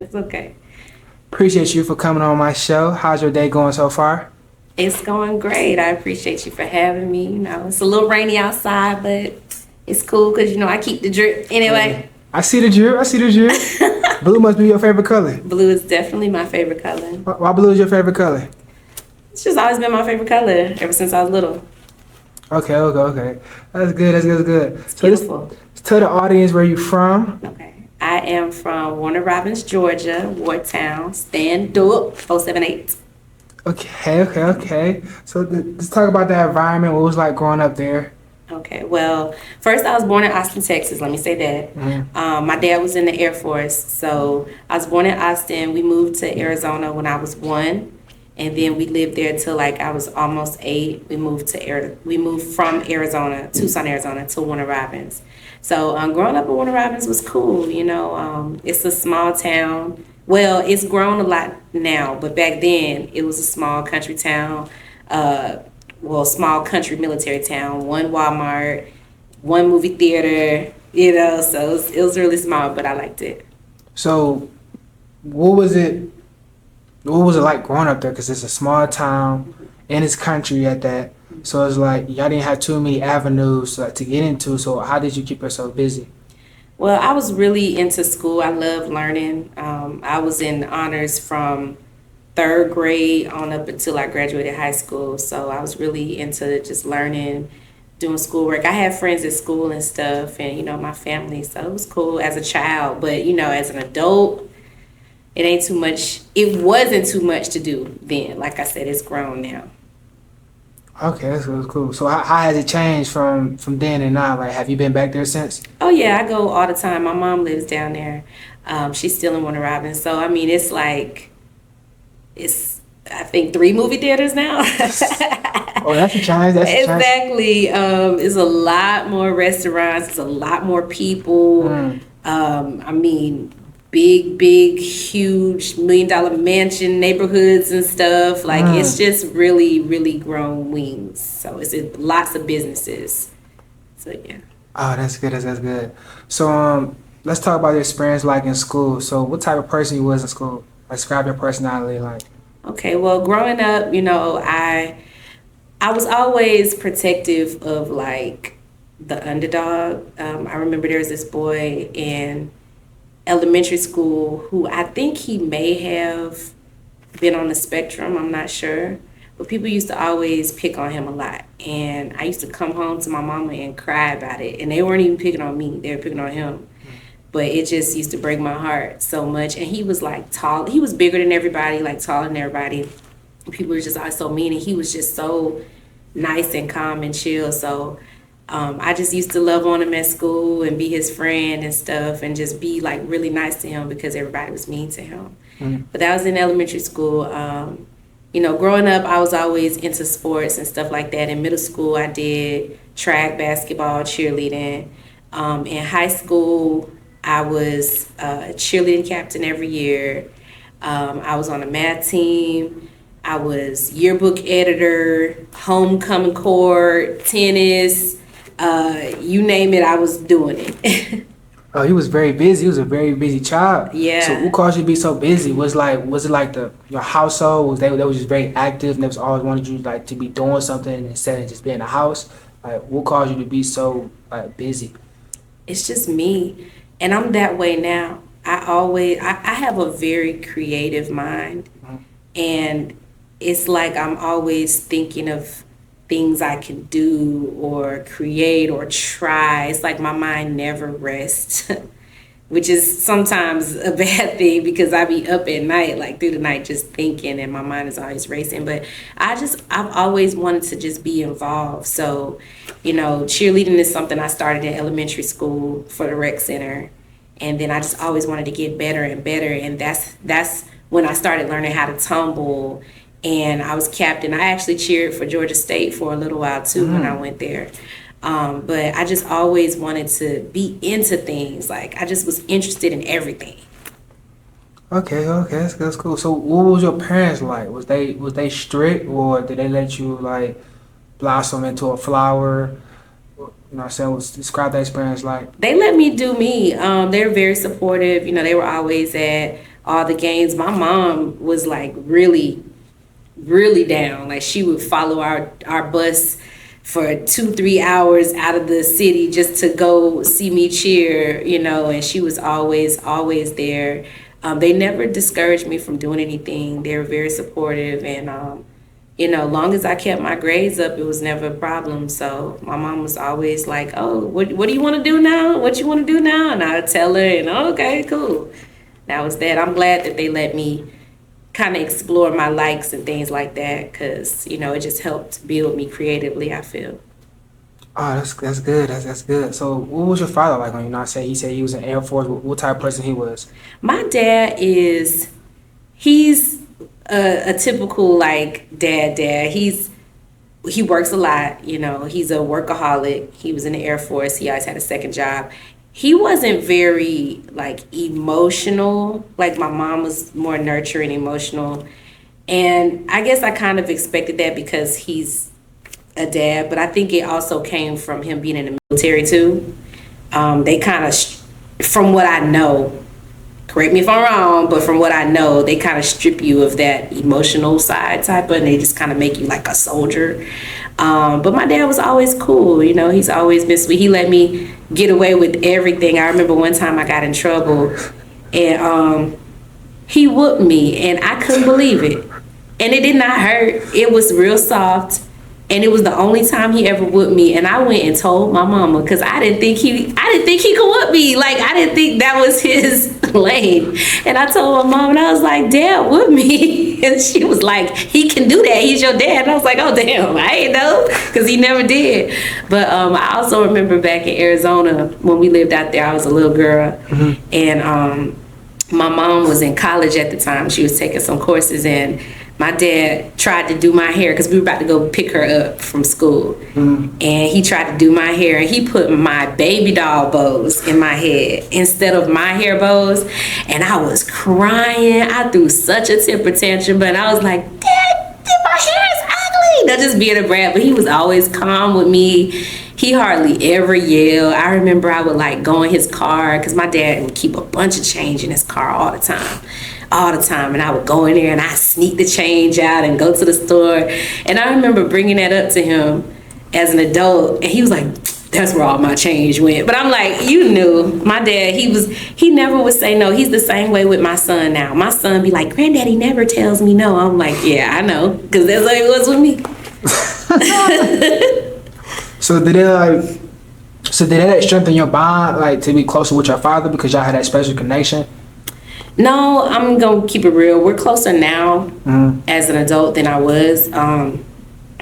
It's okay. Appreciate you for coming on my show. How's your day going so far? It's going great. I appreciate you for having me. It's a little rainy outside, but it's cool because I keep the drip Yeah. anyway. I see the drip. I see the drip. Blue must be your favorite color. Blue is definitely my favorite color. Why blue is your favorite color? It's just always been my favorite color ever since I was little. Okay. That's good. That's good. It's So just beautiful. tell the audience where you from. Okay. I am from Warner Robins, Georgia, Wardtown. Stand up 478. Okay. So let's talk about that environment. What it was like growing up there? Okay, well, first I was born in Austin, Texas. Let me say that. My dad was in the Air Force, so I was born in Austin. We moved to Arizona when I was 1, and then we lived there till like I was almost 8. We moved from Arizona, Tucson, Arizona, to Warner Robins. So growing up in Warner Robins was cool. It's a small town. Well, it's grown a lot now, but back then it was a small country town. Uh, Small country military town, one Walmart, one movie theater, so it was really small, but I liked it. So what was it? What was it like growing up there? Because it's a small town and it's country at that. So it's like y'all didn't have too many avenues to get into. So how did you keep yourself busy? Well, I was really into school. I love learning. I was in honors from third grade on up until I graduated high school. So I was really into just learning, doing schoolwork. I had friends at school and stuff, and my family. So it was cool as a child. But as an adult, it ain't too much. It wasn't too much to do then. Like I said, it's grown now. Okay, that's cool. So how has it changed from then and now? Like, have you been back there since? Oh yeah, I go all the time. My mom lives down there. She's still in Warner Robins. So I mean, it's like it's I think 3 movie theaters now. Oh, that's a challenge. That's a challenge. Exactly. It's a lot more restaurants. It's a lot more people. I mean, big, huge $1 million mansion neighborhoods and stuff. Like it's just really, really grown wings. So it's lots of businesses. So yeah. Oh, that's good. That's good. So let's talk about your experience like in school. So what type of person you was in school? Like, describe your personality like. Okay. Well, growing up, I was always protective of like the underdog. I remember there was this boy in elementary school who I think he may have been on the spectrum. I'm not sure. But people used to always pick on him a lot. And I used to come home to my mama and cry about it. And they weren't even picking on me, they were picking on him. But it just used to break my heart so much. And he was like tall. He was bigger than everybody, like taller than everybody. People were just always so mean. And he was just so nice and calm and chill. So I just used to love on him at school and be his friend and stuff and just be like really nice to him because everybody was mean to him. But that was in elementary school. Growing up, I was always into sports and stuff like that. In middle school, I did track, basketball, cheerleading. In high school, I was a cheerleading captain every year. I was on a math team. I was yearbook editor, homecoming court, tennis. You name it, I was doing it. Oh, he was very busy. He was a very busy child. Yeah. So what caused you to be so busy? Was it like your household? Was they was just very active and they was always wanted you like to be doing something instead of just being in the house? Like what caused you to be so busy? It's just me. And I'm that way now. I have a very creative mind. And it's like I'm always thinking of things I can do or create or try. It's like my mind never rests, which is sometimes a bad thing because I be up at night, like through the night, just thinking, and my mind is always racing. But I've always wanted to just be involved. So, cheerleading is something I started in elementary school for the rec center. And then I just always wanted to get better and better. And that's when I started learning how to tumble. And I was captain. I actually cheered for Georgia State for a little while too when I went there. But I just always wanted to be into things. Like I just was interested in everything. Okay, that's cool. So what was your parents like? Was they strict or did they let you like blossom into a flower? You know what I'm saying? Describe that experience like. They let me do me. They were very supportive. They were always at all the games. My mom was like really, really down. Like she would follow our bus for 2-3 hours out of the city just to go see me cheer, you know, and she was always there. They never discouraged me from doing anything. They were very supportive, and you know, long as I kept my grades up, it was never a problem. So my mom was always like, "Oh, what do you want to do now? What you want to do now?" And I'd tell her, and okay, cool. That was that. I'm glad that they let me kind of explore my likes and things like that, because you know, it just helped build me creatively, I feel. Oh, that's good. That's good. So, what was your father like? When you know, I said he said he was in Air Force. What type of person he was? My dad he's a typical like dad. He works a lot, you know. He's a workaholic. He was in the Air Force. He always had a second job. He wasn't very like emotional. Like my mom was more nurturing, emotional. And I guess I kind of expected that because he's a dad, but I think it also came from him being in the military too. They kind of, from what I know, correct me if I'm wrong, but from what I know, they kind of strip you of that emotional side type of, and they just kind of make you like a soldier. But my dad was always cool, you know, he's always been sweet. He let me get away with everything. I remember one time I got in trouble, and he whooped me, and I couldn't believe it. And it did not hurt. It was real soft. And it was the only time he ever whooped me, and I went and told my mama because I didn't think he could whoop me. Like I didn't think that was his lane. And I told my mom, and I was like, "Dad whooped me," and she was like, "He can do that. He's your dad." And I was like, "Oh damn, I ain't know," because he never did. But I also remember back in Arizona when we lived out there. I was a little girl, and my mom was in college at the time. She was taking some courses, and my dad tried to do my hair because we were about to go pick her up from school. And he tried to do my hair, and he put my baby doll bows in my head instead of my hair bows. And I was crying. I threw such a temper tantrum, but I was like, "Dad, my hair is ugly." Not just being a brat, but he was always calm with me. He hardly ever yelled. I remember I would like go in his car because my dad would keep a bunch of change in his car all the time. And I would go in there and I sneak the change out and go to the store. And I remember bringing that up to him as an adult, and he was like, "That's where all my change went." But I'm like, you knew. My dad, he never would say no. He's the same way with my son now. My son be like, "Granddaddy never tells me no." I'm like, "Yeah, I know, because that's how it was with me." So did that strengthen your bond, like to be closer with your father because y'all had that special connection? No, I'm gonna keep it real. We're closer now as an adult than I was.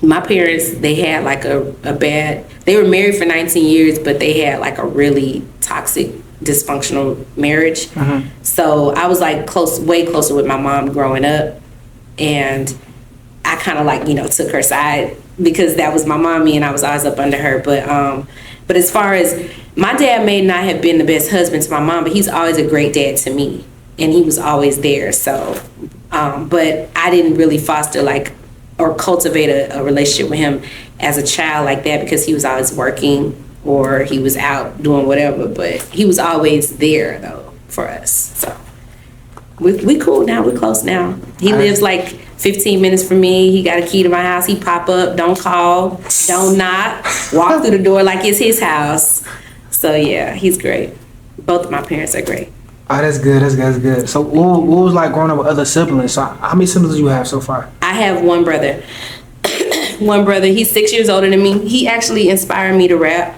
My parents, they had like they were married for 19 years, but they had like a really toxic, dysfunctional marriage. So I was like way closer with my mom growing up, and I kind of like, you know, took her side because that was my mommy and I was always up under her. But as far as my dad may not have been the best husband to my mom, but he's always a great dad to me. And he was always there. So, but I didn't really foster like or cultivate a relationship with him as a child like that because he was always working or he was out doing whatever. But he was always there though for us. So we cool now. We're close now. He lives like 15 minutes from me. He got a key to my house. He pop up, don't call, don't knock, walk through the door like it's his house. So yeah, he's great. Both of my parents are great. Oh, that's good. That's good. So, what was like growing up with other siblings? So, how many siblings do you have so far? I have one brother. One brother. He's 6 years older than me. He actually inspired me to rap.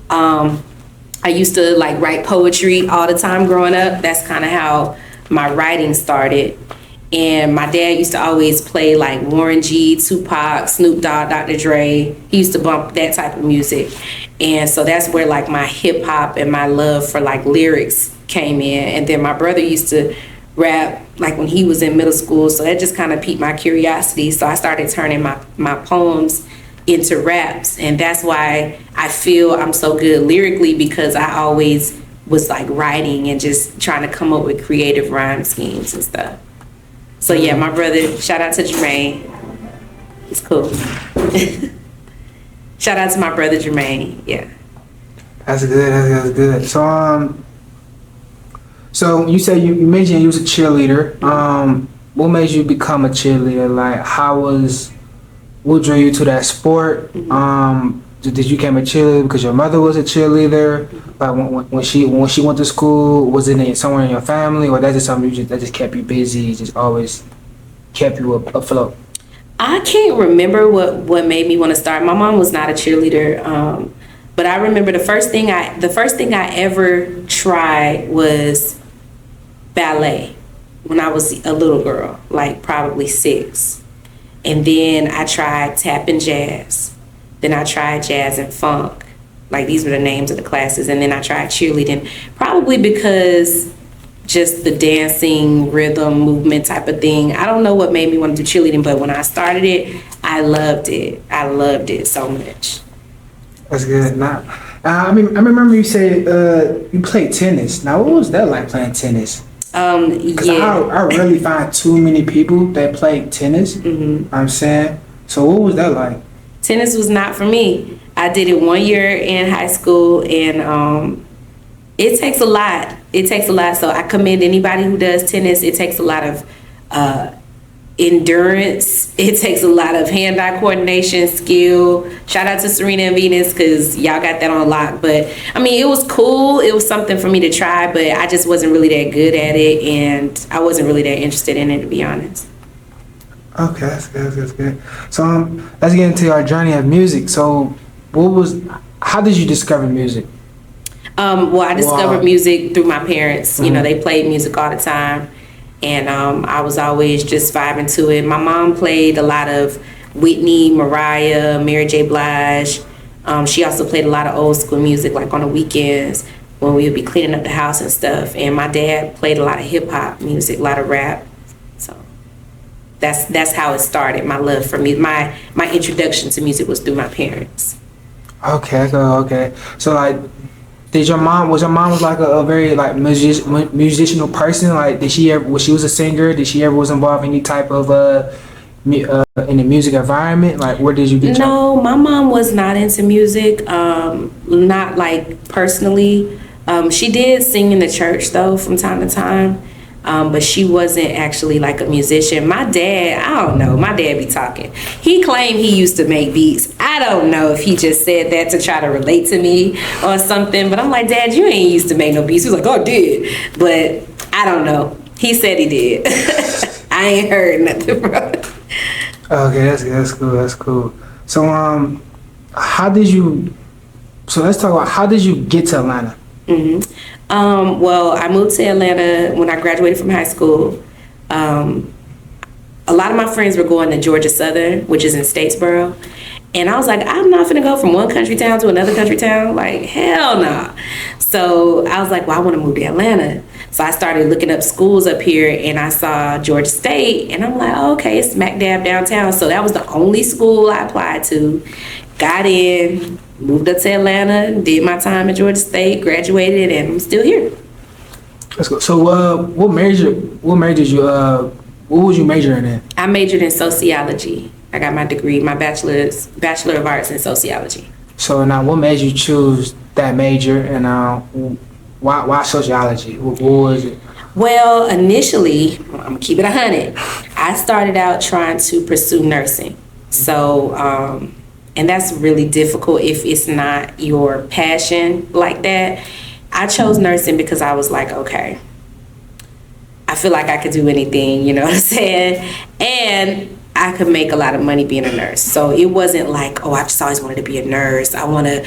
I used to like write poetry all the time growing up. That's kind of how my writing started. And my dad used to always play like Warren G, Tupac, Snoop Dogg, Dr. Dre. He used to bump that type of music. And so that's where like my hip hop and my love for like lyrics came in. And then my brother used to rap like when he was in middle school. So that just kind of piqued my curiosity. So I started turning my poems into raps. And that's why I feel I'm so good lyrically, because I always was like writing and just trying to come up with creative rhyme schemes and stuff. So yeah, my brother, shout out to Jermaine. He's cool. Shout out to my brother Jermaine. Yeah. That's good. That's good. So you said you mentioned you was a cheerleader. What made you become a cheerleader? Like, what drew you to that sport? Did you become a cheerleader because your mother was a cheerleader? Like when she went to school, was it somewhere in your family, or that's just something that just kept you busy, just always kept you afloat? I can't remember what made me want to start. My mom was not a cheerleader, but I remember the first thing I ever tried was ballet when I was a little girl, like probably 6. And then I tried tap and jazz. Then I tried jazz and funk. Like, these were the names of the classes. And then I tried cheerleading, probably because just the dancing, rhythm, movement type of thing. I don't know what made me want to do cheerleading, but when I started it, I loved it. I loved it so much. That's good. I remember you said you played tennis. Now, what was that like playing tennis? Yeah. I rarely find too many people that play tennis. I'm saying. So what was that like? Tennis was not for me. I did it 1 year in high school, and it takes a lot. It takes a lot. So I commend anybody who does tennis. It takes a lot of endurance. It takes a lot of hand-eye coordination, skill. Shout out to Serena and Venus, because y'all got that on lock. But I mean, it was cool. It was something for me to try, but I just wasn't really that good at it, and I wasn't really that interested in it, to be honest. Okay, that's good. So let's get into our journey of music. So how did you discover music? Well, I discovered music through my parents. You know, they played music all the time. And I was always just vibing to it. My mom played a lot of Whitney, Mariah, Mary J. Blige. She also played a lot of old school music, like on the weekends when we would be cleaning up the house and stuff. And my dad played a lot of hip hop music, a lot of rap. So that's how it started. My love for music, my introduction to music was through my parents. Okay. So like, was your mom like a very like musicianal person? Like, was she a singer? Did she ever was involved in any type of in the music environment? Like, where did you get No, my mom was not into music. Not like personally. She did sing in the church though from time to time. But she wasn't actually like a musician. My dad, I don't know. My dad be talking. He claimed he used to make beats. I don't know if he just said that to try to relate to me or something. But I'm like, Dad, you ain't used to make no beats. He was like, oh, I did. But I don't know. He said he did. I ain't heard nothing from him. Okay, that's cool. So let's talk about how did you get to Atlanta? Well, I moved to Atlanta when I graduated from high school. A lot of my friends were going to Georgia Southern, which is in Statesboro. And I was like, I'm not finna go from one country town to another country town. Like, hell no. So I was like, well, I want to move to Atlanta. So I started looking up schools up here, and I saw Georgia State. And I'm like, oh, okay, it's smack dab downtown. So that was the only school I applied to. Got in, moved up to Atlanta, did my time at Georgia State, graduated, and I'm still here. Let's go. So what was you majoring in? I majored in sociology. I got my degree, my Bachelor of Arts in Sociology. So now what made you choose that major, and why sociology? What was it? Well, initially, I'm going to keep it 100. I started out trying to pursue nursing. So, and that's really difficult if it's not your passion like that. I chose nursing because I was like, okay, I feel like I could do anything, you know what I'm saying? And I could make a lot of money being a nurse. So it wasn't like, oh, I just always wanted to be a nurse. I want to,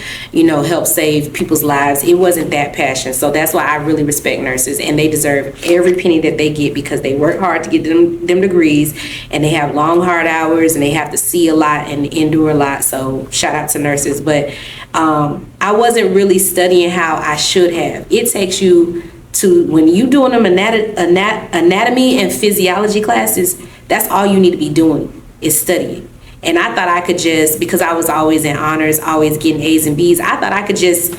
help save people's lives. It wasn't that passion. So that's why I really respect nurses, and they deserve every penny that they get because they work hard to get them degrees, and they have long, hard hours, and they have to see a lot and endure a lot. So shout out to nurses. But I wasn't really studying how I should have. It takes you to, when you doing them anatomy and physiology classes, that's all you need to be doing is studying. And I thought I could just, because I was always in honors, always getting A's and B's, I thought I could just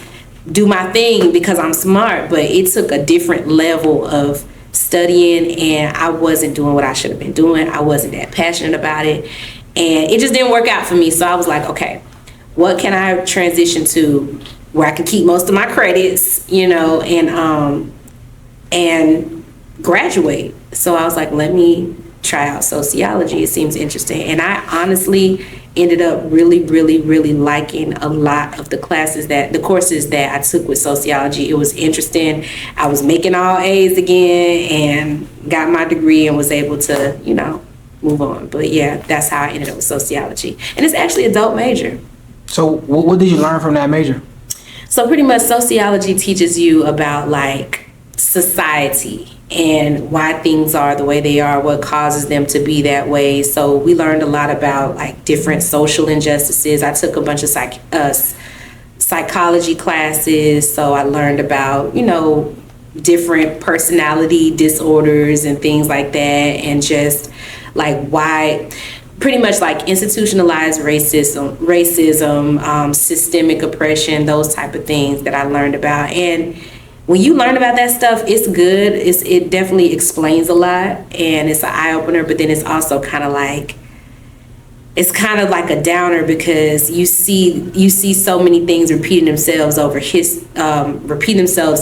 do my thing because I'm smart, but it took a different level of studying, and I wasn't doing what I should have been doing. I wasn't that passionate about it, and it just didn't work out for me. So I was like, okay, what can I transition to where I can keep most of my credits, and and graduate. So I was like, let me try out sociology. It seems interesting. And I honestly ended up really, really, really liking a lot of the courses that I took with sociology. It was interesting. I was making all A's again and got my degree and was able to, move on. But yeah, that's how I ended up with sociology. And it's actually a dope major. So what did you learn from that major? So pretty much sociology teaches you about like society and why things are the way they are, what causes them to be that way. So we learned a lot about like different social injustices. I took a bunch of psychology classes, so I learned about, different personality disorders and things like that, and just like why pretty much like institutionalized racism, systemic oppression, those type of things that I learned about. And when you learn about that stuff, it's good. It definitely explains a lot, and it's an eye opener. But then it's also kind of like a downer, because you see so many things repeating themselves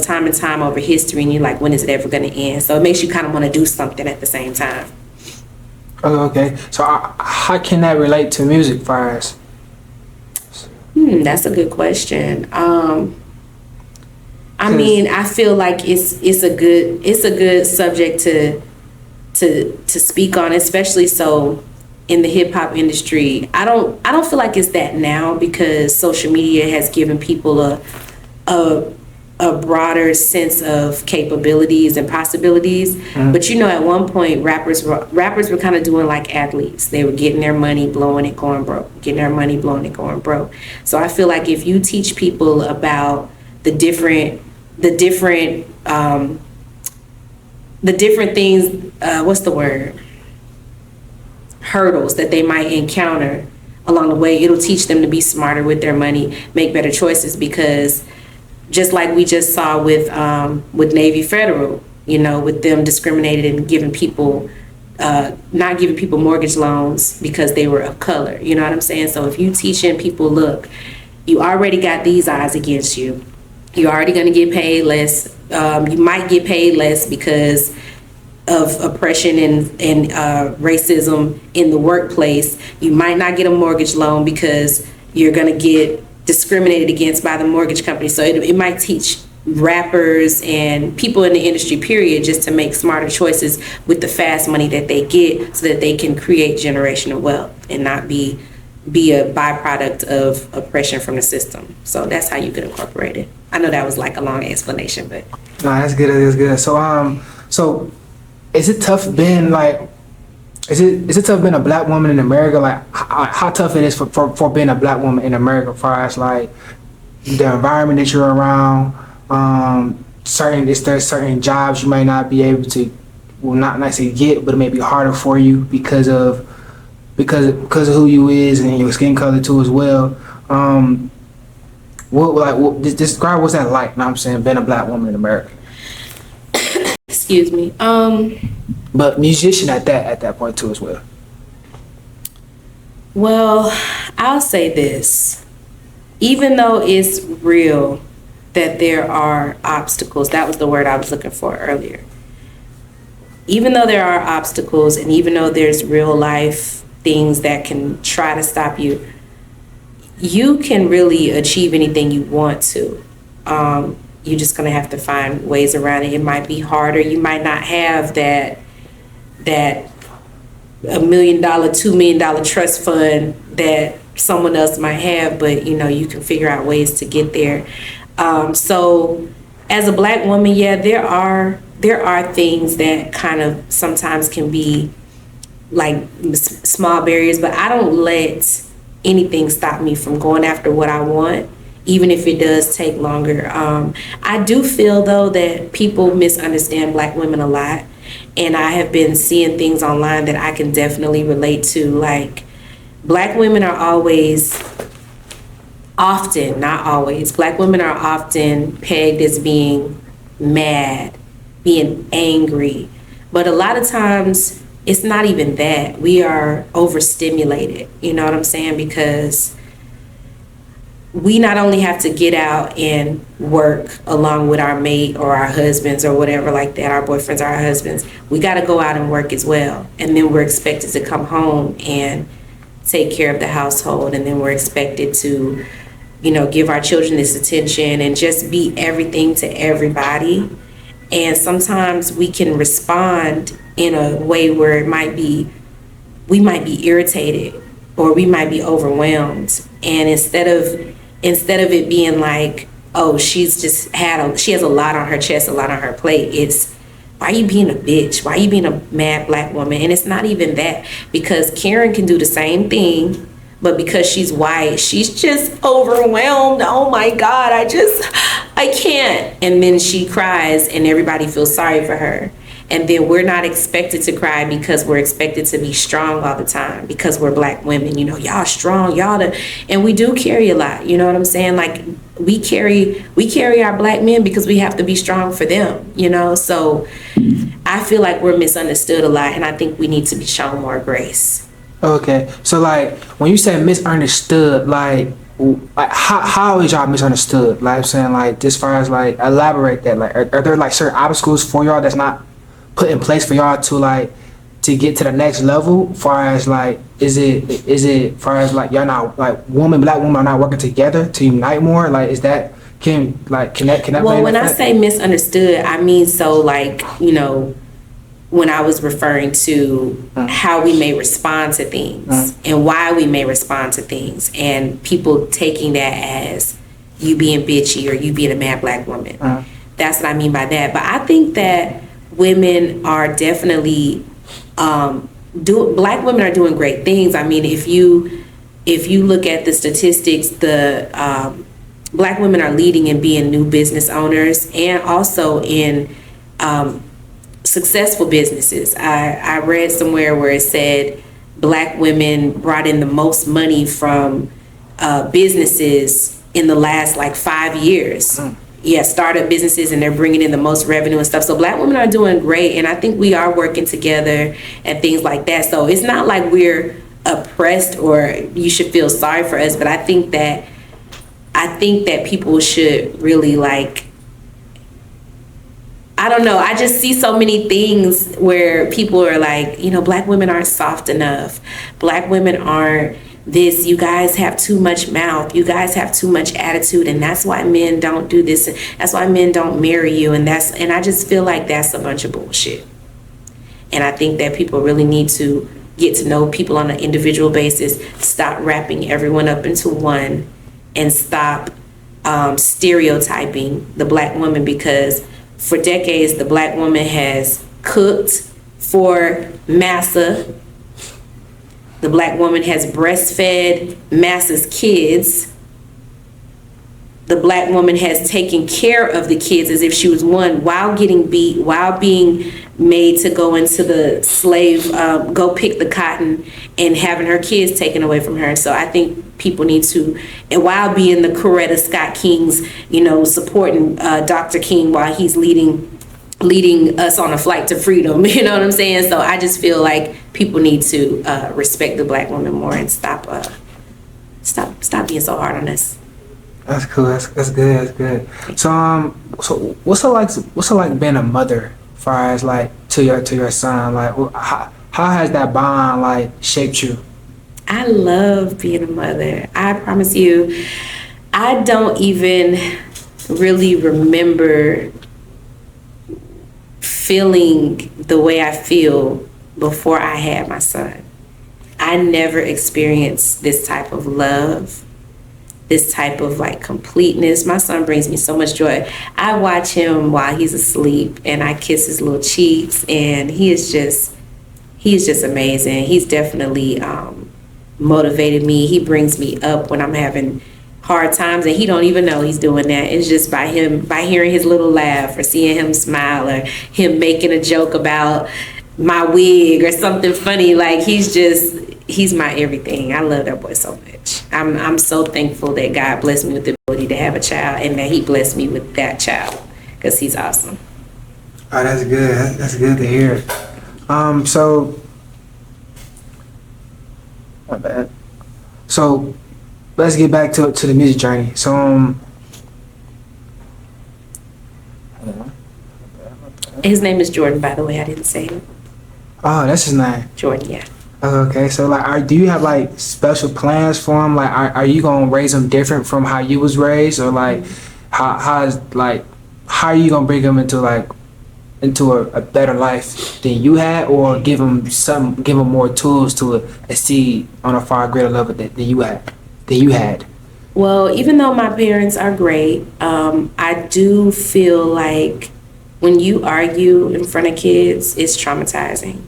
time and time over history, and you're like, when is it ever going to end? So it makes you kind of want to do something at the same time. Okay, so how can that relate to music for us? That's a good question. I mean, I feel like it's a good subject to speak on, especially so in the hip hop industry. I don't feel like it's that now, because social media has given people a broader sense of capabilities and possibilities. But at one point rappers were kind of doing like athletes. They were getting their money, blowing it, going broke, getting their money, blowing it, going broke. So I feel like if you teach people about the different things, what's the word? Hurdles that they might encounter along the way, it'll teach them to be smarter with their money, make better choices, because just like we just saw with Navy Federal, with them discriminating and giving people, not giving people mortgage loans because they were of color. You know what I'm saying? So if you teaching people, look, you already got these odds against you. You're already going to get paid less. You might get paid less because of oppression and racism in the workplace. You might not get a mortgage loan because you're going to get discriminated against by the mortgage company. So it might teach rappers and people in the industry, period, just to make smarter choices with the fast money that they get, so that they can create generational wealth and not be a byproduct of oppression from the system. So that's how you could incorporate it. I know that was like a long explanation, but no, that's good. That's good. So is it tough being like? Is it tough being a black woman in America? Like how tough it is for being a black woman in America, as far as like the environment that you're around. There's certain jobs you might not be able to, well, not necessarily get, but it may be harder for you because of who you is and your skin color too as well. Describe what's that like? Know what I'm saying, being a black woman in America. Excuse me. But musician at that point too as well. Well, I'll say this. Even though it's real that there are obstacles, that was the word I was looking for earlier. Even though there are obstacles, and even though there's real life things that can try to stop you, you can really achieve anything you want to. You're just gonna have to find ways around it. It might be harder. You might not have that $1 million, $2 million trust fund that someone else might have, but you can figure out ways to get there. So as a black woman, yeah, there are things that kind of sometimes can be like small barriers, but I don't let anything stop me from going after what I want, even if it does take longer. I do feel though that people misunderstand black women a lot, and I have been seeing things online that I can definitely relate to. Like, black women are often, not always, black women are often pegged as being mad, being angry, but a lot of times it's not even that. We are overstimulated, you know what I'm saying? Because we not only have to get out and work along with our mate or our husbands or whatever like that, our boyfriends or our husbands, we got to go out and work as well. And then we're expected to come home and take care of the household. And then we're expected to, give our children this attention and just be everything to everybody. And sometimes we can respond in a way where we might be irritated or we might be overwhelmed. And instead of it being like, oh, she has a lot on her chest, a lot on her plate, it's, why are you being a bitch? Why are you being a mad black woman? And it's not even that, because Karen can do the same thing, but because she's white, she's just overwhelmed. Oh my God, I can't. And then she cries and everybody feels sorry for her. And then we're not expected to cry because we're expected to be strong all the time because we're black women. Y'all strong, and we do carry a lot. You know what I'm saying? Like we carry our black men because we have to be strong for them. So I feel like we're misunderstood a lot, and I think we need to be shown more grace. Okay, so like when you say misunderstood, like how is y'all misunderstood? Like I'm saying, like as far as like elaborate that. Like are there like certain obstacles for y'all that's not put in place for y'all to get to the next level? Far as like, is it far as like y'all not like black women are not working together to unite more? Like is that can that well, when I say misunderstood, I mean, so like, when I was referring to how we may respond to things and why we may respond to things, and people taking that as you being bitchy or you being a mad black woman. That's what I mean by that. But I think that women are definitely black women are doing great things. I mean, if you look at the statistics, the black women are leading in being new business owners and also in successful businesses. I read somewhere where it said black women brought in the most money from businesses in the last like 5 years. Yeah, startup businesses, and they're bringing in the most revenue and stuff. So black women are doing great, and I think we are working together and things like that. So it's not like we're oppressed or you should feel sorry for us, but I think that people should really like, I don't know, I just see so many things where people are like, black women aren't soft enough. Black women aren't this, you guys have too much mouth, you guys have too much attitude, and that's why men don't do this, and that's why men don't marry you, and I just feel like that's a bunch of bullshit. And I think that people really need to get to know people on an individual basis, stop wrapping everyone up into one, and stop stereotyping the black woman, because for decades the black woman has cooked for massa. The black woman has breastfed massa's kids. The black woman has taken care of the kids as if she was one, while getting beat, while being made to go into the slave, go pick the cotton, and having her kids taken away from her. So I think people need to, and while being the Coretta Scott King's, supporting Dr. King while he's leading us on a flight to freedom. You know what I'm saying? So I just feel like people need to respect the black woman more and stop being so hard on us. That's cool. That's good. So what's it like being a mother, as far as like to your son? Like how has that bond like shaped you? I love being a mother. I promise you, I don't even really remember feeling the way I feel before I had my son. I never experienced this type of love, this type of like completeness. My son brings me so much joy. I watch him while he's asleep and I kiss his little cheeks, and he is just amazing. He's definitely motivated me. He brings me up when I'm having hard times, and he don't even know he's doing that. It's just by hearing his little laugh or seeing him smile or him making a joke about my wig or something funny. Like he's my everything. I love that boy so much. I'm so thankful that God blessed me with the ability to have a child, and that he blessed me with that child, because he's awesome. Oh, that's good. That's good to hear. So my bad. So let's get back to the music journey. So His name is Jordan, by the way. I didn't say it. oh, that's his name. Jordan, yeah. Okay, so like, do you have like special plans for him? Like, are you gonna raise him different from how you was raised, or like, how are you gonna bring him into a better life than you had, or give him more tools to exceed on a far greater level than you had? Well, even though my parents are great, I do feel like when you argue in front of kids, it's traumatizing.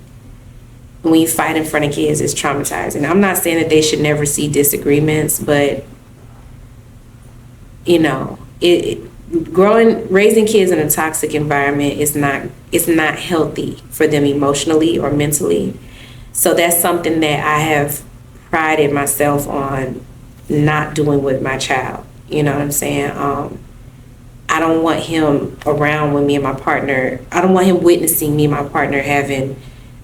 When you fight in front of kids, it's traumatizing. I'm not saying that they should never see disagreements, but you know, raising kids in a toxic environment is not healthy for them emotionally or mentally. So that's something that I have prided myself on not doing with my child. You know what I'm saying? I don't want him around with me and my partner. I don't want him witnessing me and my partner having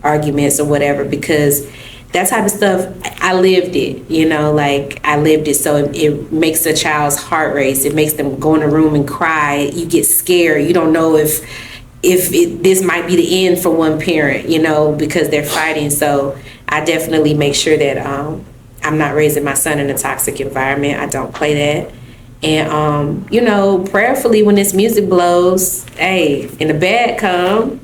arguments or whatever, because that type of stuff, I lived it, you know, like I lived it. So it makes a child's heart race. It makes them go in a room and cry. You get scared. You don't know if this might be the end for one parent, you know, because they're fighting. So I definitely make sure that I'm not raising my son in a toxic environment. I don't play that. And, you know, prayerfully when this music blows, hey, and the bad come,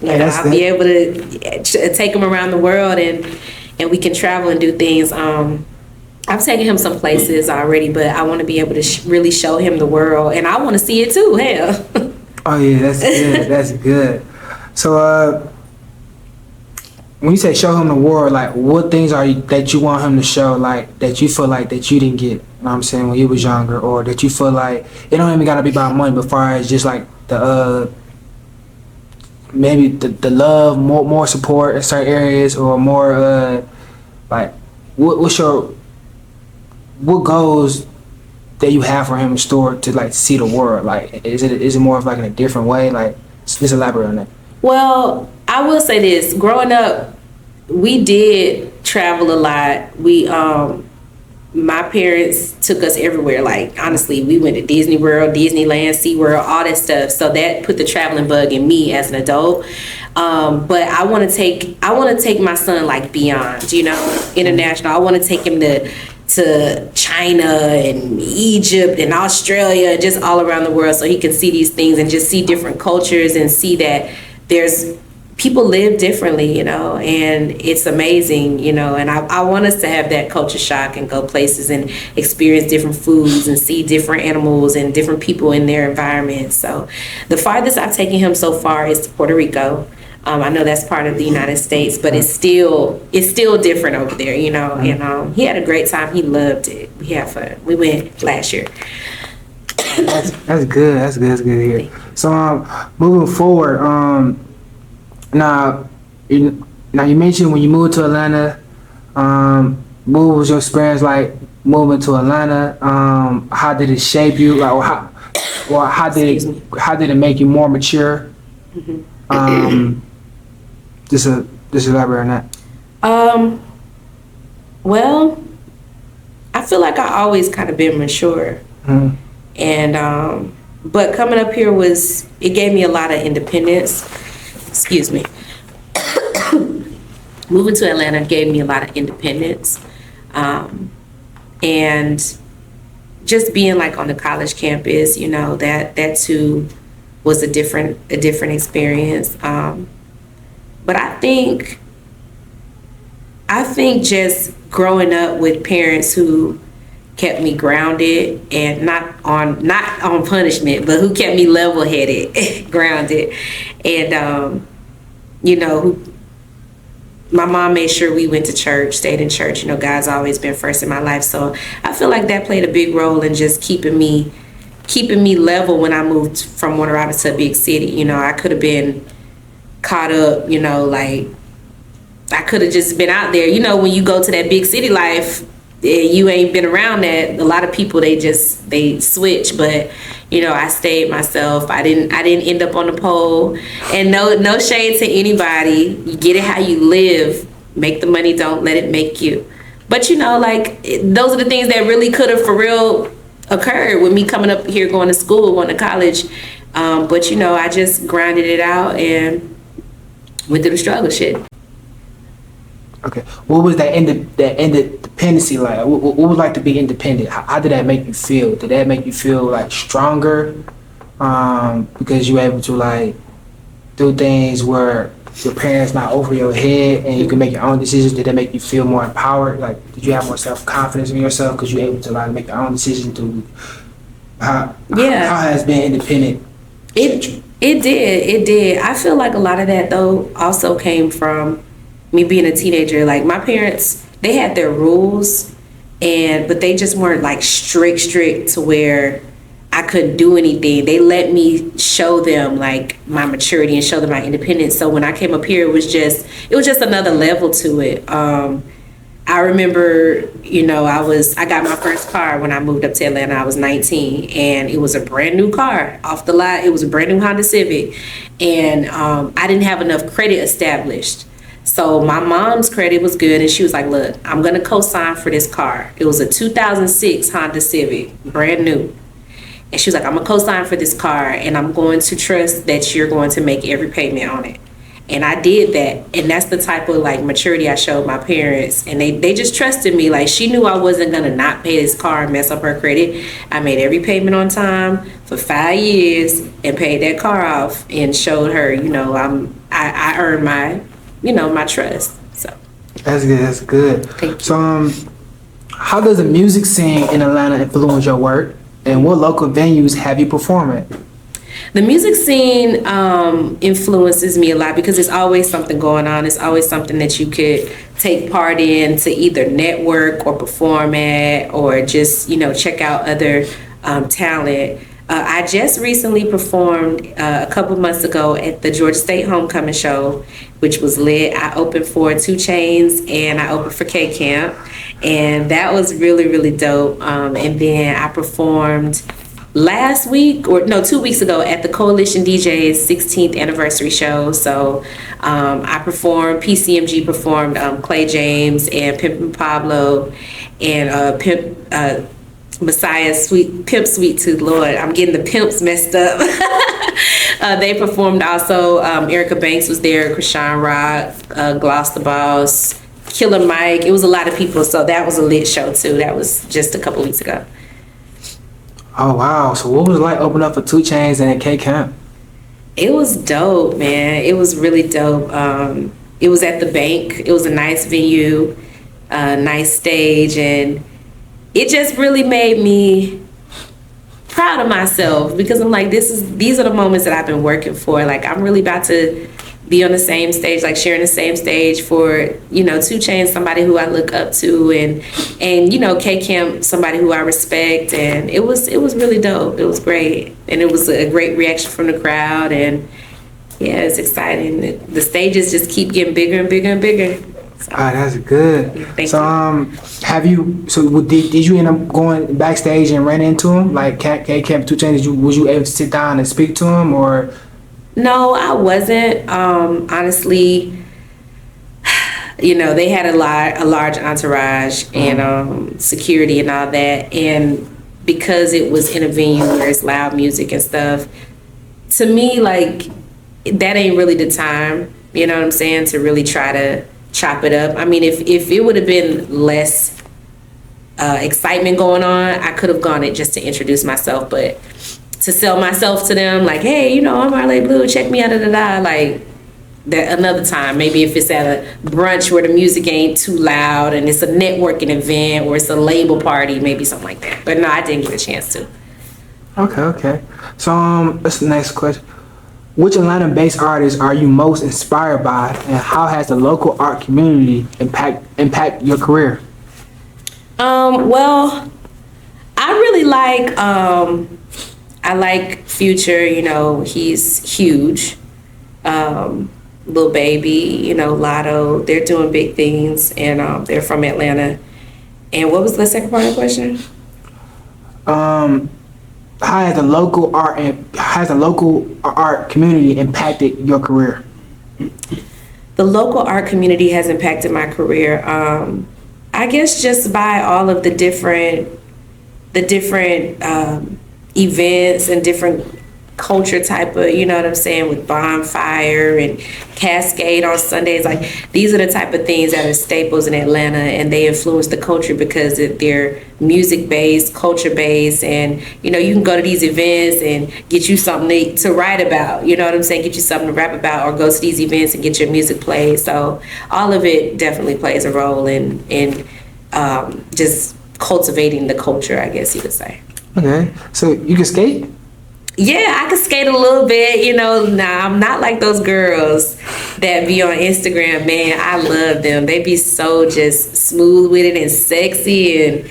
you know, I'll be able to take him around the world and we can travel and do things. I've taken him some places already, but I want to be able to really show him the world, and I want to see it too. Hell. Oh yeah, that's good. That's good. So when you say show him the world, like what things that you want him to show, like that you feel like that you didn't get, you know what I'm saying, when you was younger, or that you feel like it don't even gotta be about money, but far as just like the maybe the love, more support in certain areas, or more like what goals that you have for him in store to like see the world? Like is it more of like in a different way? Like just elaborate on that. Well, I will say this. Growing up, we did travel a lot. My parents took us everywhere. Like, honestly, we went to Disney World, Disneyland, SeaWorld, all that stuff. So that put the traveling bug in me as an adult. But I want to take my son like beyond, you know, international. I want to take him to China and Egypt and Australia, just all around the world, so he can see these things and just see different cultures and see that people live differently, you know, and it's amazing, you know, and I want us to have that culture shock and go places and experience different foods and see different animals and different people in their environment. So the farthest I've taken him so far is to Puerto Rico. I know that's part of the United States, but it's still different over there, you know, and he had a great time. He loved it. We had fun. We went last year. That's good. That's good to hear. So moving forward, now you mentioned when you moved to Atlanta, what was your experience like moving to Atlanta? How did it shape you? Like, how did it make you more mature? Mm-hmm. Just elaborate on that. Well, I feel like I always kind of been mature, and but coming up here it gave me a lot of independence. Excuse me. Moving to Atlanta gave me a lot of independence, and just being like on the college campus, you know, that too was a different experience. But I think just growing up with parents who kept me grounded and not on punishment, but who kept me level-headed, grounded, and you know, my mom made sure we went to church, stayed in church. You know, God's always been first in my life, so I feel like that played a big role in just keeping me level when I moved from Warner Robins to a big city. You know, I could have been caught up, you know, like I could have just been out there. You know, when you go to that big city life, you ain't been around that. A lot of people, they switch, but you know, I stayed myself. I didn't end up on the pole. And no shade to anybody. You get it how you live. Make the money, don't let it make you. But like those are the things that really could have for real occurred with me coming up here, going to school, going to college. But I just grinded it out and went through the struggle shit. Okay. What was that independency like? What was like to be independent? How did that make you feel? Did that make you feel like stronger? Because you were able to like do things where your parents not over your head and you can make your own decisions. Did that make you feel more empowered? Like, did you have more self-confidence in yourself because you were able to like make your own decisions to how has being independent? It did. I feel like a lot of that though also came from me being a teenager. Like my parents, they had their rules, but they just weren't like strict to where I couldn't do anything. They let me show them like my maturity and show them my independence. So when I came up here, it was just another level to it. I remember, I got my first car when I moved up to Atlanta. I was 19, and it was a brand new car off the lot. It was a brand new Honda Civic, and I didn't have enough credit established. So my mom's credit was good, and she was like, look, I'm going to co-sign for this car. It was a 2006 Honda Civic, brand new. And she was like, I'm going to co-sign for this car, and I'm going to trust that you're going to make every payment on it. And I did that. And that's the type of like maturity I showed my parents. And they just trusted me. Like she knew I wasn't going to not pay this car and mess up her credit. I made every payment on time for 5 years and paid that car off and showed her, I earned my, my trust. So that's good. That's good. Thank you. So how does the music scene in Atlanta influence your work? And what local venues have you performed at? The music scene influences me a lot because there's always something going on. It's always something that you could take part in to either network or perform at or just, check out other talent. I just recently performed a couple months ago at the Georgia State Homecoming Show, which was lit. I opened for 2 Chainz and I opened for K-Camp. And that was really, really dope. And then I performed 2 weeks ago at the Coalition DJ's 16th anniversary show. So I performed, PCMG performed Clay James and Pimpin' Pablo and Messiah Pimp Sweet Tooth. Lord, I'm getting the pimps messed up. They performed also. Erica Banks was there, Krishan Rock, Gloss the Boss, Killer Mike. It was a lot of people, so that was a lit show too. That was just a couple weeks ago. Oh wow! So what was it like opening up for 2 Chainz and K-Camp? It was dope, man. It was really dope. It was at the Bank. It was a nice venue, nice stage, and it just really made me proud of myself because I'm like, these are the moments that I've been working for. Like I'm really about to be on the same stage, like sharing the same stage for, 2 Chainz, somebody who I look up to, and K-Camp, somebody who I respect, and it was really dope. It was great, and it was a great reaction from the crowd, and yeah, it's exciting. The stages just keep getting bigger and bigger and bigger. So, that's good. Thank you. Did you end up going backstage and ran into him like K-Camp, 2 Chainz? Was you able to sit down and speak to him or? No, I wasn't. Honestly, they had a large entourage and security and all that. And because it was in a venue where it's loud music and stuff, to me, like, that ain't really the time, you know what I'm saying, to really try to chop it up. I mean, if it would have been less excitement going on, I could have gone it just to introduce myself, but to sell myself to them, like, hey, I'm Marle Blu, check me out, like that another time. Maybe if it's at a brunch where the music ain't too loud and it's a networking event or it's a label party, maybe something like that. But no, I didn't get a chance to. Okay. So that's the next question. Which Atlanta-based artists are you most inspired by, and how has the local art community impact your career? Well, I really like I like Future, he's huge. Lil Baby, Lotto, they're doing big things, and they're from Atlanta. And what was the second part of the question? How has the local art community impacted your career? The local art community has impacted my career. I guess just by all of the different events and different culture type of, you know what I'm saying, with bonfire and cascade on Sundays. Like, these are the type of things that are staples in Atlanta, and they influence the culture because they're music based, culture based, and you know, you can go to these events and get you something to write about, you know what I'm saying, get you something to rap about, or go to these events and get your music played. So all of it definitely plays a role in just cultivating the culture, I guess you could say. Okay, so you can skate? Yeah, I can skate a little bit, you know. Nah, I'm not like those girls that be on Instagram, man. I love them. They be so just smooth with it and sexy,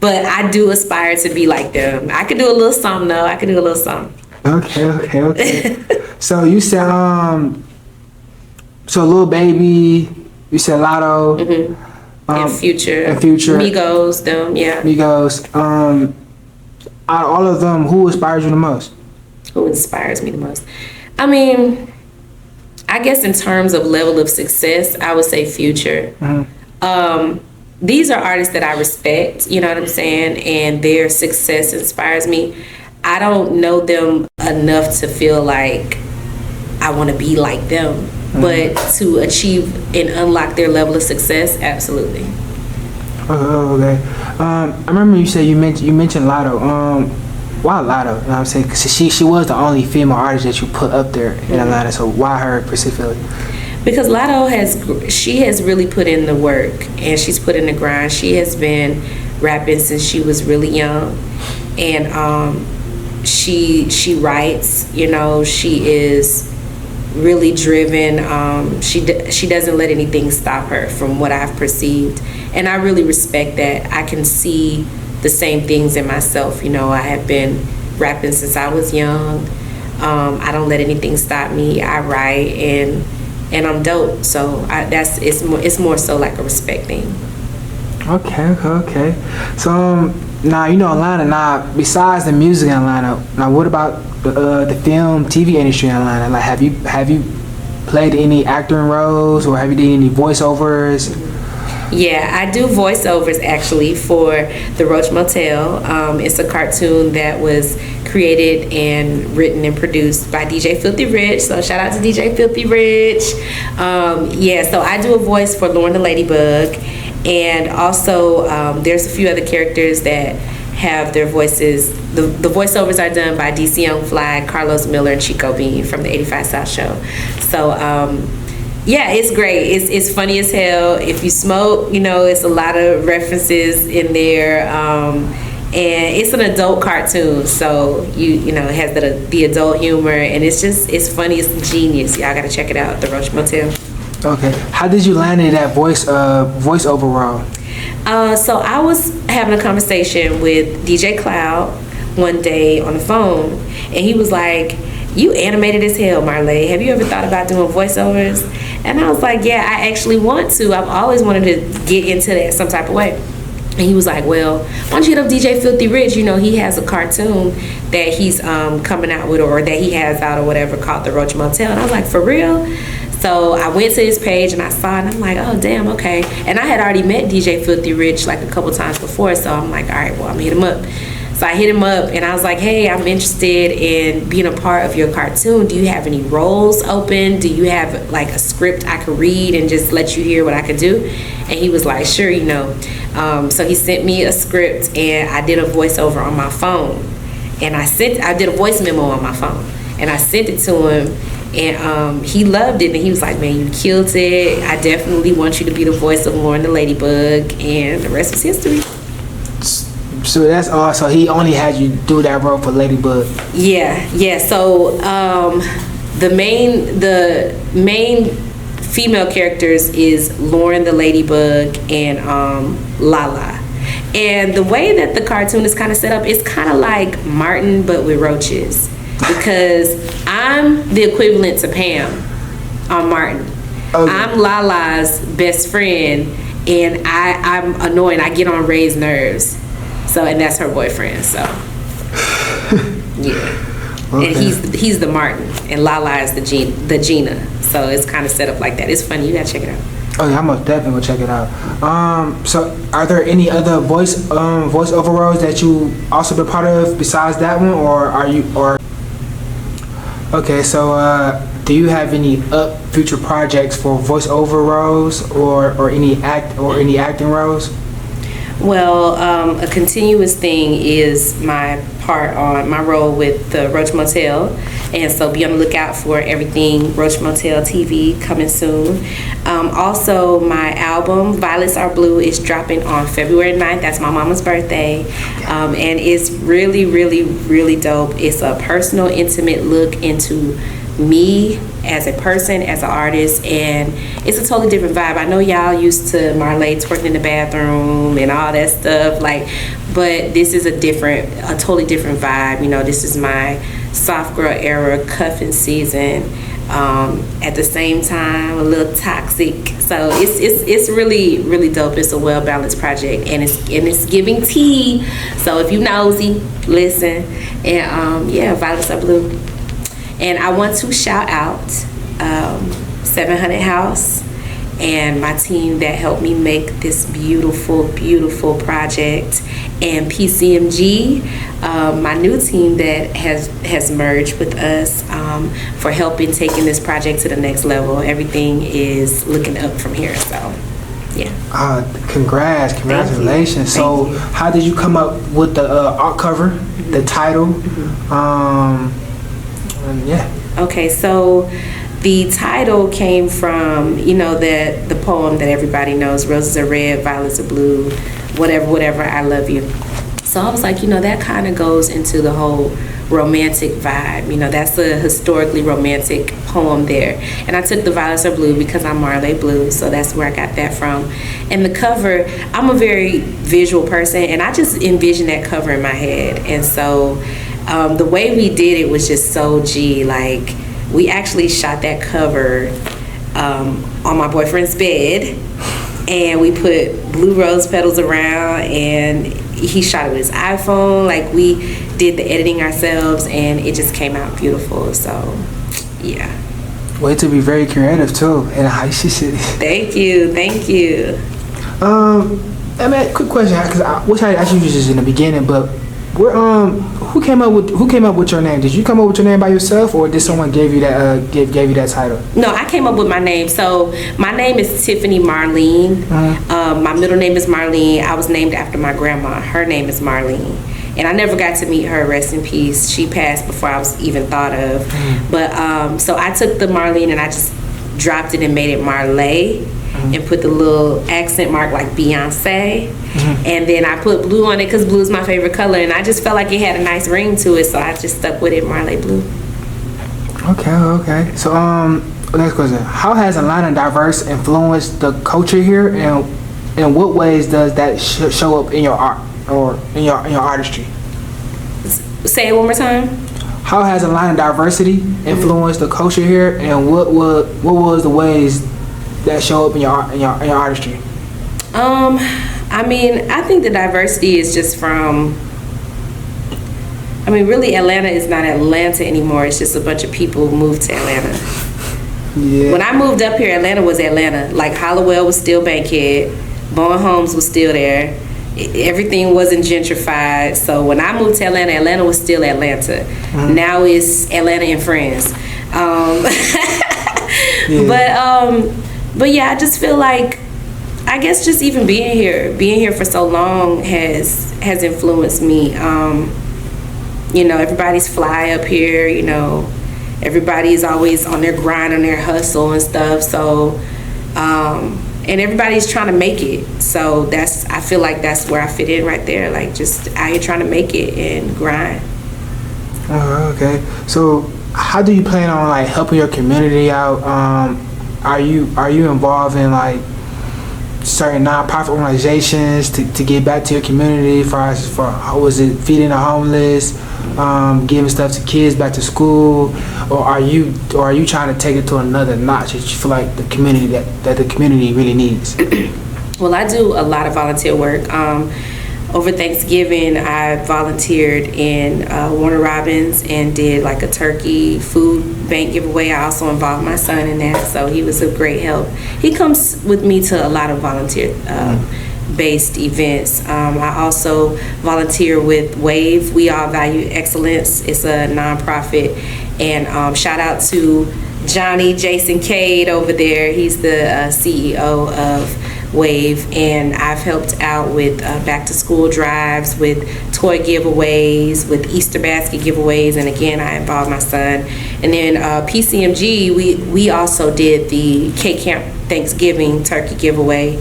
but I do aspire to be like them. I could do a little something though. I could do a little something. Okay. So you said so Lil Baby, you said Lotto, And Future, Migos, them, yeah. Migos. Out of all of them, who inspires you the most? Who inspires me the most? I mean, I guess in terms of level of success, I would say Future. These are artists that I respect, you know what I'm saying, and their success inspires me. I don't know them enough to feel like I want to be like them, but to achieve and unlock their level of success, absolutely. Oh, okay. I remember you said you mentioned Lotto. Why Lotto? You know what I'm saying? 'Cause she was the only female artist that you put up there in Atlanta. So why her specifically? Because Lotto has really put in the work, and she's put in the grind. She has been rapping since she was really young, and she writes. You know, she is really driven. She doesn't let anything stop her, from what I've perceived, and I really respect that. I can see the same things in myself. You know, I have been rapping since I was young. I don't let anything stop me. I write, and I'm dope. So it's more so like a respect thing. Okay. So now you know Atlanta. Now besides the music in Atlanta, now what about the film, TV industry in Atlanta? Like, have you played any acting roles, or have you done any voiceovers? Yeah, I do voiceovers actually for the Roach Motel. It's a cartoon that was created and written and produced by DJ Filthy Rich. So shout out to DJ Filthy Rich. So I do a voice for Lauren the Ladybug, and also there's a few other characters that have their voices. The voiceovers are done by DC Young Fly, Carlos Miller, and Chico Bean from the 85 South Show. So yeah, it's great. It's funny as hell. If you smoke, you know, it's a lot of references in there, and it's an adult cartoon, so you know, it has the adult humor, and it's funny. It's genius. Y'all gotta check it out. The Roach Motel. Okay, how did you land in that voiceover role? So I was having a conversation with DJ Cloud one day on the phone, and he was like, "You animated as hell, Marle. Have you ever thought about doing voiceovers?" And I was like, "Yeah, I actually want to. I've always wanted to get into that some type of way." And he was like, "Well, why don't you hit up DJ Filthy Rich? You know, he has a cartoon that he's coming out with, or that he has out or whatever, called The Roach Motel." And I was like, "For real?" So I went to his page and I saw it, and I'm like, "Oh, damn, okay." And I had already met DJ Filthy Rich like a couple times before, so I'm like, "All right, well, I'm gonna hit him up." So I hit him up and I was like, "Hey, I'm interested in being a part of your cartoon. Do you have any roles open? Do you have like a script I could read and just let you hear what I could do?" And he was like, "Sure, you know." So he sent me a script, and I did a voiceover on my phone. And I did a voice memo on my phone, and I sent it to him. And he loved it, and he was like, "Man, you killed it. I definitely want you to be the voice of Lauren the Ladybug," and the rest is history. So that's all. So he only had you do that role for Ladybug. Yeah. So the main female characters is Lauren the Ladybug and Lala. And the way that the cartoon is kind of set up, it's kind of like Martin but with roaches, because I'm the equivalent to Pam on Martin. Okay. I'm Lala's best friend, and I'm annoying. I get on Ray's nerves. So, and that's her boyfriend. So, yeah. Okay. And he's the Martin, and Lala is the Gina. So it's kind of set up like that. It's funny. You gotta check it out. Oh yeah, I'm most definitely gonna check it out. So are there any other voiceover roles that you also been part of besides that one, or are you or? Okay, so do you have any future projects for voiceover roles or any acting roles? Well, a continuous thing is my part on my role with the Roach Motel, and so be on the lookout for everything Roach Motel TV coming soon. Also, my album Violets Are Blue is dropping on February 9th. That's my mama's birthday, and it's really, really, really dope. It's a personal, intimate look into me as a person, as an artist, and it's a totally different vibe. I know y'all used to Marle twerking in the bathroom and all that stuff, but this is a totally different vibe. You know, this is my soft girl era, cuffing season. At the same time, a little toxic. So it's really, really dope. It's a well balanced project, and it's giving tea. So if you nosy, listen. And Violets Are Blue. And I want to shout out 700 House and my team that helped me make this beautiful, beautiful project, and PCMG, my new team that has merged with us for helping taking this project to the next level. Everything is looking up from here, so yeah. Congratulations. So how did you come up with the art cover, the title? Okay, so the title came from, the poem that everybody knows, roses are red, violets are blue, whatever, I love you. So I was like, that kind of goes into the whole romantic vibe. That's a historically romantic poem there. And I took the violets are blue because I'm Marle Blu, so that's where I got that from. And the cover, I'm a very visual person, and I just envisioned that cover in my head. And so the way we did it was just so G. Like, we actually shot that cover on my boyfriend's bed, and we put blue rose petals around, and he shot it with his iPhone. Like, we did the editing ourselves, and it just came out beautiful. So, yeah. Way to be very creative too, and how she said it. Thank you. I mean, quick question, because I wish I asked you this in the beginning, but who came up with your name? Did you come up with your name by yourself, or did someone gave you that title? No, I came up with my name. So my name is Tiffany Marlene. My middle name is Marlene. I was named after my grandma. Her name is Marlene, and I never got to meet her. Rest in peace. She passed before I was even thought of. But so I took the Marlene and I just dropped it and made it Marle. And put the little accent mark like Beyonce. And then I put blue on it because blue is my favorite color, and I just felt like it had a nice ring to it, so I just stuck with it, Marle Blu. Okay. So next question: how has Atlanta diverse influenced the culture here, and in what ways does that show up in your art or in your artistry? Say it one more time. How has Atlanta diversity influenced the culture here, and what was the ways that show up in your artistry? I mean, I think the diversity is just from, really Atlanta is not Atlanta anymore. It's just a bunch of people who moved to Atlanta. Yeah. When I moved up here, Atlanta was Atlanta. Like, Hollowell was still Bankhead, Bowen Homes was still there. Everything wasn't gentrified. So when I moved to Atlanta, Atlanta was still Atlanta. Now it's Atlanta and friends. But yeah, I just feel like, I guess just even being here for so long has influenced me. Everybody's fly up here, everybody's always on their grind, on their hustle and stuff. So, and everybody's trying to make it. So I feel like that's where I fit in right there. Like, just out here trying to make it and grind. Okay. So how do you plan on like helping your community out? Are you involved in like certain nonprofit organizations to give back to your community for was it feeding the homeless, giving stuff to kids back to school, or are you trying to take it to another notch that you feel like the community that the community really needs? Well, I do a lot of volunteer work. over Thanksgiving, I volunteered in Warner Robins and did like a turkey food bank giveaway. I also involved my son in that, so he was a great help. He comes with me to a lot of volunteer based events. I also volunteer with WAVE, We All Value Excellence. It's a nonprofit, and shout out to Johnny Jason Cade over there. He's the CEO of WAVE, and I've helped out with back to school drives, with toy giveaways, with Easter basket giveaways, and again I involved my son. And then PCMG, we also did the K Camp Thanksgiving turkey giveaway,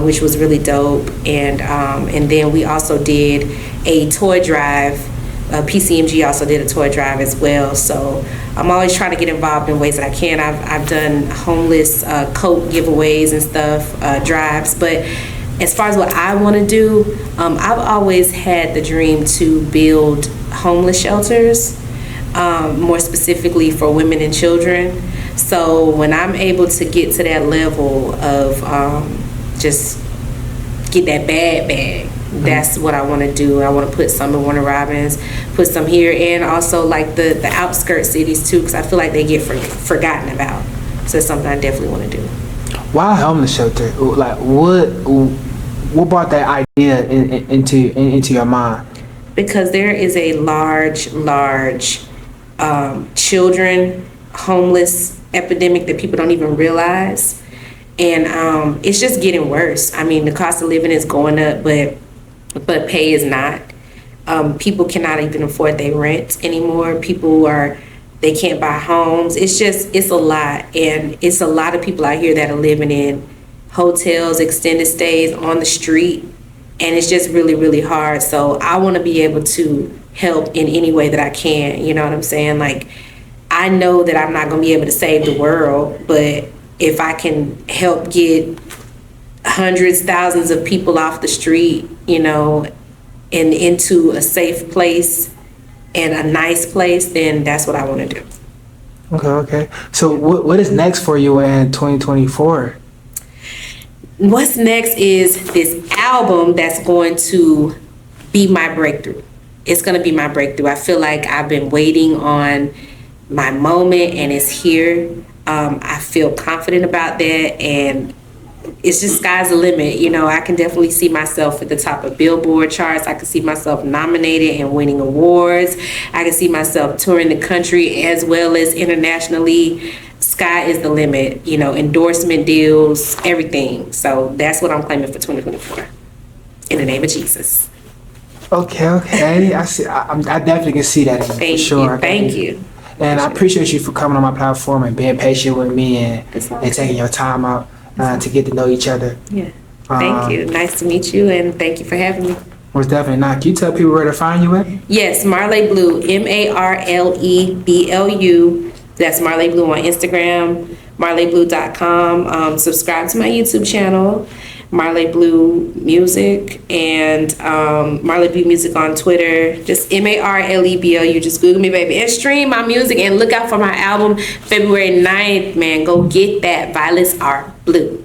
which was really dope. And then we also did a toy drive. PCMG also did a toy drive as well. So I'm always trying to get involved in ways that I can. I've done homeless coat giveaways and stuff, drives. But as far as what I want to do, I've always had the dream to build homeless shelters, more specifically for women and children. So when I'm able to get to that level of just get that bag, that's what I want to do. I want to put some in Warner Robins, put some here, and also like the outskirt cities too, because I feel like they get forgotten about. So it's something I definitely want to do. Why homeless shelter? Like what brought that idea into your mind? Because there is a large children homeless epidemic that people don't even realize, and it's just getting worse. I mean, the cost of living is going up, but pay is not. People cannot even afford their rent anymore. They can't buy homes. It's a lot. And it's a lot of people out here that are living in hotels, extended stays, on the street. And it's just really, really hard. So I want to be able to help in any way that I can. You know what I'm saying? Like, I know that I'm not going to be able to save the world, but if I can help get hundreds, thousands of people off the street, and into a safe place and a nice place, then that's what I want to do. Okay. So what is next for you in 2024? What's next is this album that's going to be my breakthrough. It's going to be my breakthrough. I feel like I've been waiting on my moment, and it's here. I feel confident about that, and it's just sky's the limit. I can definitely see myself at the top of Billboard charts. I can see myself nominated and winning awards. I can see myself touring the country as well as internationally. Sky is the limit, endorsement deals, everything. So that's what I'm claiming for 2024. In the name of Jesus. Okay. I see. I definitely can see that for sure. Thank you. And I appreciate you for coming on my platform and being patient with me and taking your time out to get to know each other. Yeah. Thank you. Nice to meet you, and thank you for having me. Most definitely not. Can you tell people where to find you at? Yes, Marle Blu, MarleBlu. That's Marle Blu on Instagram, marleblu.com. Subscribe to my YouTube channel, Marle Blu Music, and Marle Blu Music on Twitter. Just MarleBlu. Just Google me, baby, and stream my music, and look out for my album February 9th. Man, go get that. Violets Are Blue.